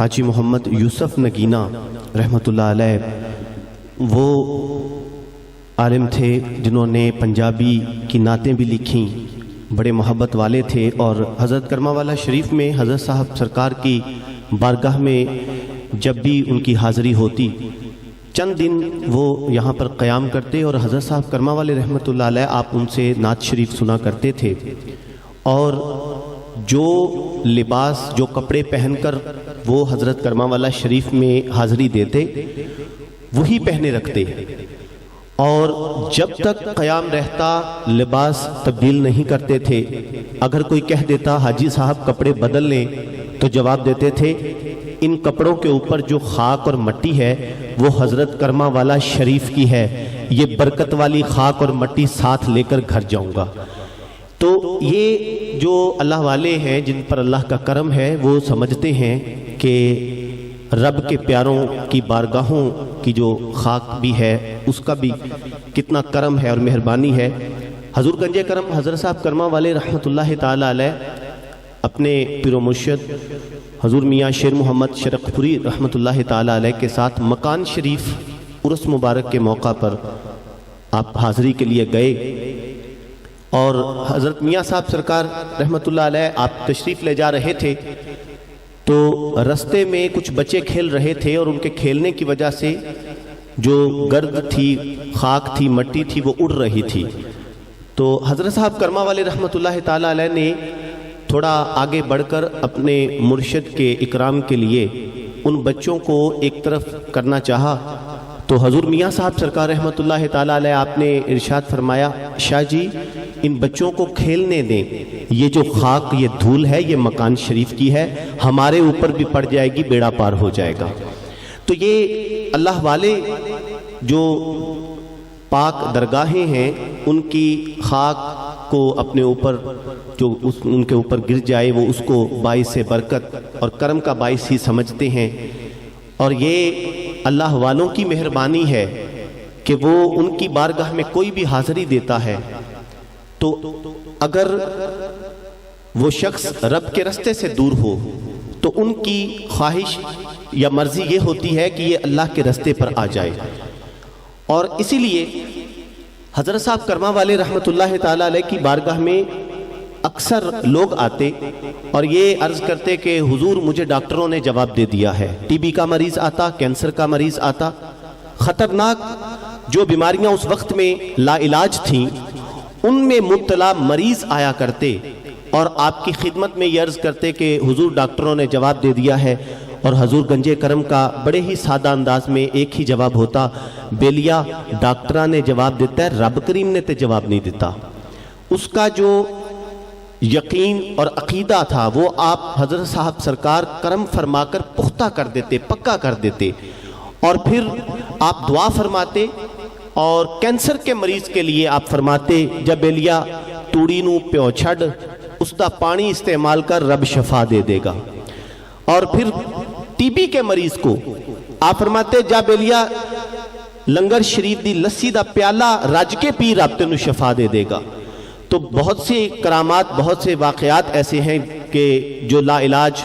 حاجی محمد یوسف نگینہ رحمۃ اللہ علیہ وہ عالم تھے جنہوں نے پنجابی کی نعتیں بھی لکھیں، بڑے محبت والے تھے، اور حضرت کرما والا شریف میں حضرت صاحب سرکار کی بارگاہ میں جب بھی ان کی حاضری ہوتی چند دن وہ یہاں پر قیام کرتے، اور حضرت صاحب کرما والے رحمۃ اللہ علیہ آپ ان سے نعت شریف سنا کرتے تھے، اور جو لباس جو کپڑے پہن کر وہ حضرت کرما والا شریف میں حاضری دیتے وہی پہنے رکھتے، اور جب تک قیام رہتا لباس تبدیل نہیں کرتے تھے۔ اگر کوئی کہہ دیتا حاجی صاحب کپڑے بدل لیں تو جواب دیتے تھے ان کپڑوں کے اوپر جو خاک اور مٹی ہے وہ حضرت کرما والا شریف کی ہے، یہ برکت والی خاک اور مٹی ساتھ لے کر گھر جاؤں گا۔ تو یہ جو اللہ والے ہیں جن پر اللہ کا کرم ہے وہ سمجھتے ہیں کہ رب کے پیاروں کی بارگاہوں کی جو خاک بھی ہے اس کا بھی کتنا کرم ہے اور مہربانی ہے۔ حضور گنج کرم حضرت صاحب کرما والے رحمۃ اللہ تعالی علیہ اپنے پیر و مرشد حضور میاں شیر محمد شرق پوری رحمۃ اللہ تعالی علیہ کے ساتھ مکان شریف عرس مبارک کے موقع پر آپ حاضری کے لیے گئے، اور حضرت میاں صاحب سرکار رحمۃ اللہ علیہ آپ تشریف لے جا رہے تھے تو رستے میں کچھ بچے کھیل رہے تھے، اور ان کے کھیلنے کی وجہ سے جو گرد تھی، خاک تھی، مٹی تھی، وہ اڑ رہی تھی۔ تو حضرت صاحب کرما والے رحمۃ اللہ تعالی علیہ نے تھوڑا آگے بڑھ کر اپنے مرشد کے اکرام کے لیے ان بچوں کو ایک طرف کرنا چاہا، تو حضور میاں صاحب سرکار رحمۃ اللہ تعالی علیہ آپ نے ارشاد فرمایا شاہ جی ان بچوں کو کھیلنے دیں، یہ جو خاک یہ دھول ہے یہ مکان شریف کی ہے، ہمارے اوپر بھی پڑ جائے گی بیڑا پار ہو جائے گا۔ تو یہ اللہ والے جو پاک درگاہیں ہیں ان کی خاک کو اپنے اوپر جو ان کے اوپر گر جائے وہ اس کو باعث برکت اور کرم کا باعث ہی سمجھتے ہیں، اور یہ اللہ والوں کی مہربانی ہے کہ وہ ان کی بارگاہ میں کوئی بھی حاضری دیتا ہے تو اگر وہ شخص رب کے رستے سے دور ہو تو ان کی خواہش یا مرضی یہ ہوتی ہے کہ یہ اللہ کے رستے پر آ جائے، اور اسی لیے حضرت صاحب کرما والے رحمۃ اللہ تعالی علیہ کی بارگاہ میں اکثر لوگ آتے اور یہ عرض کرتے کہ حضور مجھے ڈاکٹروں نے جواب دے دیا ہے، ٹی بی کا مریض آتا، کینسر کا مریض آتا، خطرناک جو بیماریاں اس وقت میں لا علاج تھیں ان میں مبتلا مریض آیا کرتے اور آپ کی خدمت میں یہ عرض کرتے کہ حضور ڈاکٹروں نے جواب دے دیا ہے، اور حضور گنج کرم کا بڑے ہی سادہ انداز میں ایک ہی جواب ہوتا، بیلیا ڈاکٹرہ نے جواب دیتا ہے رب کریم نے تے جواب نہیں دیتا۔ اس کا جو یقین اور عقیدہ تھا وہ آپ حضرت صاحب سرکار کرم فرما کر پختہ کر دیتے، پکا کر دیتے، اور پھر آپ دعا فرماتے، اور کینسر کے مریض کے لیے آپ فرماتے جب بیلیا توڑی نو پیو چھڑ اس دا پانی استعمال کر رب شفا دے دے گا، اور پھر ٹی بی کے مریض کو آپ فرماتے جا بیلیا لنگر شریف دی لسی دا پیالہ رج کے پی رب تینو شفا دے دے گا۔ تو بہت سے کرامات، بہت سے واقعات ایسے ہیں کہ جو لا علاج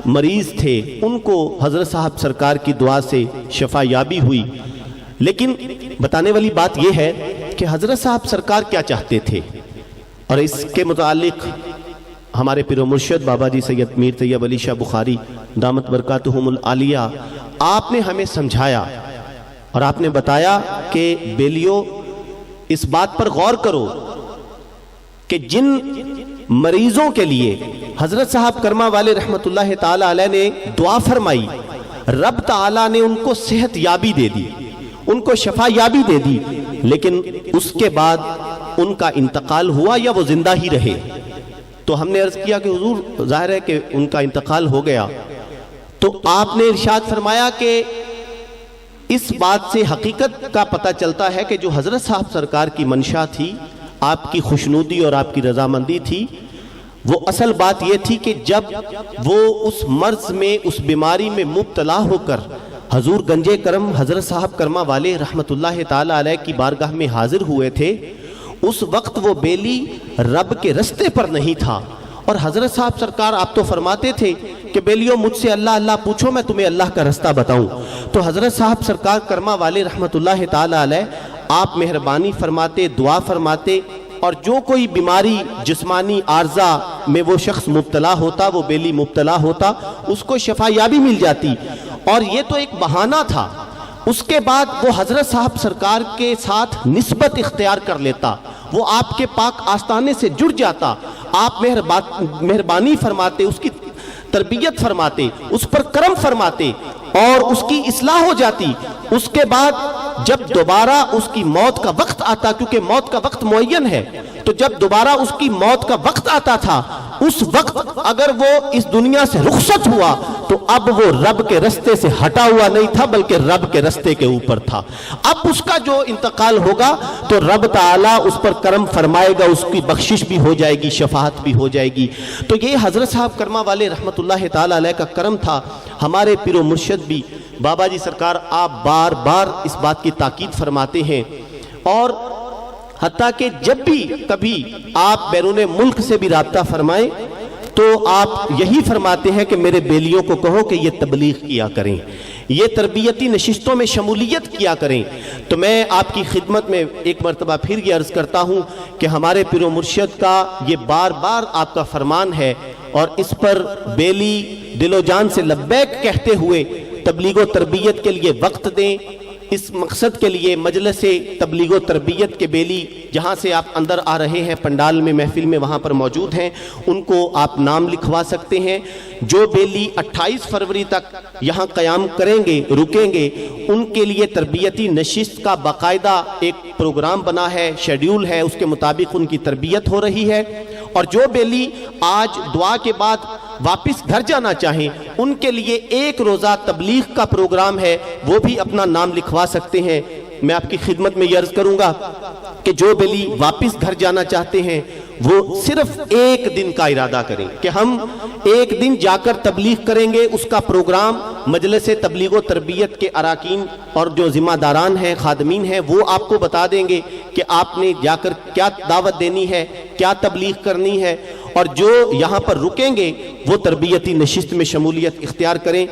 مریض تھے ان کو حضرت صاحب سرکار کی دعا سے شفا یابی ہوئی۔ لیکن بتانے والی بات یہ ہے کہ حضرت صاحب سرکار کیا چاہتے تھے، اور اس کے متعلق ہمارے پیر و مرشد بابا جی سید میر طیب علی شاہ بخاری دامت برکاتہم العالیہ آپ نے ہمیں سمجھایا اور آپ نے بتایا کہ بیلیو اس بات پر غور کرو کہ جن مریضوں کے لیے حضرت صاحب کرما والے رحمت اللہ تعالی علیہ نے دعا فرمائی رب تعالیٰ نے ان کو صحت یابی دے دی، ان کو شفا یابی دے دی، لیکن اس کے بعد ان کا انتقال ہوا یا وہ زندہ ہی رہے۔ تو ہم نے عرض کیا کہ حضور ظاہر ہے کہ ان کا انتقال ہو گیا، تو آپ نے ارشاد فرمایا کہ اس بات سے حقیقت کا پتہ چلتا ہے کہ جو حضرت صاحب سرکار کی منشا تھی، آپ کی خوشنودی اور آپ کی رضامندی تھی، وہ اصل بات یہ تھی کہ جب وہ اس مرض میں، اس بیماری میں مبتلا ہو کر حضور گنج کرم حضرت صاحب کرما والے رحمت اللہ تعالی علیہ کی بارگاہ میں حاضر ہوئے تھے، اس وقت وہ بیلی رب کے رستے پر نہیں تھا، اور حضرت صاحب سرکار آپ تو فرماتے تھے کہ بیلیوں مجھ سے اللہ اللہ پوچھو میں تمہیں اللہ کا رستہ بتاؤں. تو حضرت صاحب سرکار کرما والے رحمت اللہ تعالی علیہ آپ مہربانی فرماتے، دعا فرماتے، اور جو کوئی بیماری جسمانی عارضہ میں وہ شخص مبتلا ہوتا، وہ بیلی مبتلا ہوتا، اس کو شفا یابی مل جاتی. اور یہ تو ایک بہانہ تھا. اس کے بعد وہ حضرت صاحب سرکار کے ساتھ نسبت اختیار کر لیتا، وہ آپ کے پاک آستانے سے جڑ جاتا. آپ مہربانی فرماتے، اس کی تربیت فرماتے، اس پر کرم فرماتے اور اس کی اصلاح ہو جاتی. اس کے بعد جب دوبارہ اس کی موت کا وقت آتا، کیونکہ موت کا وقت معین ہے، تو جب دوبارہ اس کی موت کا وقت آتا تھا، اس وقت اگر وہ اس دنیا سے رخصت ہوا تو اب وہ رب کے رستے سے ہٹا ہوا نہیں تھا، بلکہ رب کے رستے کے اوپر تھا. اب اس کا جو انتقال ہوگا تو رب تعالیٰ اس پر کرم فرمائے گا، اس کی بخشش بھی ہو جائے گی، شفاعت بھی ہو جائے گی. تو یہ حضرت صاحب کرما والے رحمت اللہ تعالیٰ علیہ کا کرم تھا. ہمارے پیر و مرشد بھی بابا جی سرکار آپ بار بار اس بات کی تاکید فرماتے ہیں، اور حتیٰ کہ جب بھی کبھی آپ بیرون ملک سے بھی رابطہ فرمائیں تو آپ یہی فرماتے ہیں کہ میرے بیلیوں کو کہو کہ یہ تبلیغ کیا کریں، یہ تربیتی نشستوں میں شمولیت کیا کریں. تو میں آپ کی خدمت میں ایک مرتبہ پھر یہ عرض کرتا ہوں کہ ہمارے پیر و مرشد کا یہ بار بار آپ کا فرمان ہے، اور اس پر بیلی دل و جان سے لبیک کہتے ہوئے تبلیغ و تربیت کے لیے وقت دیں. اس مقصد کے لیے مجلس تبلیغ و تربیت کے بیلی جہاں سے آپ اندر آ رہے ہیں پنڈال میں محفل میں وہاں پر موجود ہیں، ان کو آپ نام لکھوا سکتے ہیں. جو بیلی 28 فروری تک یہاں قیام کریں گے، رکیں گے، ان کے لیے تربیتی نشست کا باقاعدہ ایک پروگرام بنا ہے، شیڈیول ہے، اس کے مطابق ان کی تربیت ہو رہی ہے. اور جو بیلی آج دعا کے بعد واپس گھر جانا چاہیں ان کے لیے ایک روزہ تبلیغ کا پروگرام ہے، وہ بھی اپنا نام لکھوا سکتے ہیں. میں آپ کی خدمت میں یہ عرض کروں گا کہ جو بیلی واپس گھر جانا چاہتے ہیں وہ صرف ایک دن کا ارادہ کریں کہ ہم ایک دن جا کر تبلیغ کریں گے. اس کا پروگرام مجلس تبلیغ و تربیت کے اراکین اور جو ذمہ داران ہیں، خادمین ہیں، وہ آپ کو بتا دیں گے کہ آپ نے جا کر کیا دعوت دینی ہے، کیا تبلیغ کرنی ہے. اور جو یہاں پر رکیں گے وہ تربیتی نشست میں شمولیت اختیار کریں.